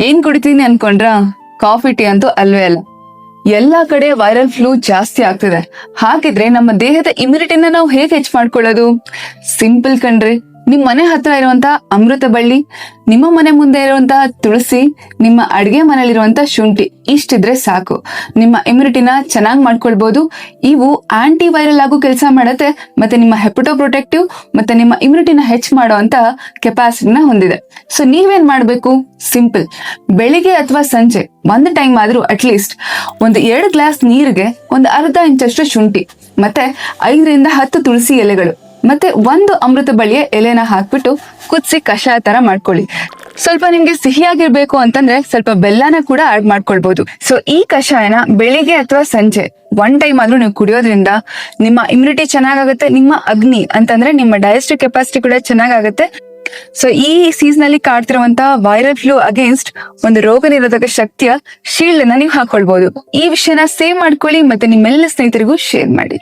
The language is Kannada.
ಏನ್ ಕುಡಿತೀನಿ ಅನ್ಕೊಂಡ್ರ? ಕಾಫಿ ಟೀ ಅಂತೂ ಅಲ್ವೇ ಅಲ್ಲ. ಎಲ್ಲಾ ಕಡೆ ವೈರಲ್ ಫ್ಲೂ ಜಾಸ್ತಿ ಆಗ್ತಿದೆ. ಹಾಗಿದ್ರೆ ನಮ್ಮ ದೇಹದ ಇಮ್ಯುನಿಟಿನ ನಾವು ಹೇಗೆ ಹೆಚ್ಚು ಮಾಡ್ಕೊಳ್ಳೋದು? ಸಿಂಪಲ್ ಕಣ್ರಿ. ನಿಮ್ ಮನೆ ಹತ್ರ ಇರುವಂತ ಅಮೃತ ಬಳ್ಳಿ, ನಿಮ್ಮ ಮನೆ ಮುಂದೆ ಇರುವಂತಹ ತುಳಸಿ, ನಿಮ್ಮ ಅಡ್ಗೆ ಮನೇಲಿರುವಂತ ಶುಂಠಿ ಇಷ್ಟಿದ್ರೆ ಸಾಕು. ನಿಮ್ಮ ಇಮ್ಯುನಿಟಿನ ಚೆನ್ನಾಗಿ ಮಾಡ್ಕೊಳ್ಬಹುದು. ಇವು ಆಂಟಿ ವೈರಲ್ ಆಗು ಕೆಲಸ ಮಾಡತ್ತೆ, ಮತ್ತೆ ನಿಮ್ಮ ಹೆಪಟೋ ಪ್ರೊಟೆಕ್ಟಿವ್ ಮತ್ತೆ ನಿಮ್ಮ ಇಮ್ಯುನಿಟಿನ ಹೆಚ್ಚು ಮಾಡುವಂತ ಕೆಪಾಸಿಟಿನ ಹೊಂದಿದೆ. ಸೊ ನೀವೇನ್ ಮಾಡ್ಬೇಕು? ಸಿಂಪಲ್. ಬೆಳಿಗ್ಗೆ ಅಥವಾ ಸಂಜೆ ಒಂದು ಟೈಮ್ ಆದ್ರೂ ಅಟ್ಲೀಸ್ಟ್ ಒಂದು 2 ಗ್ಲಾಸ್ ನೀರಿಗೆ ಒಂದು ಅರ್ಧ ಇಂಚಷ್ಟು ಶುಂಠಿ ಮತ್ತೆ 5ರಿಂದ 10 ತುಳಸಿ ಎಲೆಗಳು ಮತ್ತೆ 1 ಅಮೃತ ಬಳ್ಳಿಯ ಎಲೆನ ಹಾಕ್ಬಿಟ್ಟು ಕುದಿಸಿ ಕಷಾಯ ತರ ಮಾಡ್ಕೊಳ್ಳಿ. ಸ್ವಲ್ಪ ನಿಮ್ಗೆ ಸಿಹಿಯಾಗಿರ್ಬೇಕು ಅಂತಂದ್ರೆ ಸ್ವಲ್ಪ ಬೆಲ್ಲನ ಕೂಡ ಆಡ್ ಮಾಡ್ಕೊಳ್ಬಹುದು. ಸೊ ಈ ಕಷಾಯನ ಬೆಳಿಗ್ಗೆ ಅಥವಾ ಸಂಜೆ 1 ಟೈಮ್ ಆದ್ರೂ ನೀವು ಕುಡಿಯೋದ್ರಿಂದ ನಿಮ್ಮ ಇಮ್ಯುನಿಟಿ ಚೆನ್ನಾಗಾಗುತ್ತೆ, ನಿಮ್ಮ ಅಗ್ನಿ ಅಂತಂದ್ರೆ ನಿಮ್ಮ ಡೈಜೆಸ್ಟಿವ್ ಕೆಪಾಸಿಟಿ ಕೂಡ ಚೆನ್ನಾಗಾಗುತ್ತೆ. ಸೊ ಈ ಸೀಸನ್ ಅಲ್ಲಿ ಕಾಡ್ತಿರುವಂತ ವೈರಲ್ ಫ್ಲೂ ಅಗೇನ್ಸ್ಟ್ ಒಂದು ರೋಗ ನಿರೋಧಕ ಶಕ್ತಿಯ ಶೀಲ್ಡ್ ಅನ್ನ ನೀವು ಹಾಕೊಳ್ಬಹುದು. ಈ ವಿಷಯನ ಸೇವ್ ಮಾಡ್ಕೊಳ್ಳಿ ಮತ್ತೆ ನಿಮ್ಮೆಲ್ಲ ಸ್ನೇಹಿತರಿಗೂ ಶೇರ್ ಮಾಡಿ.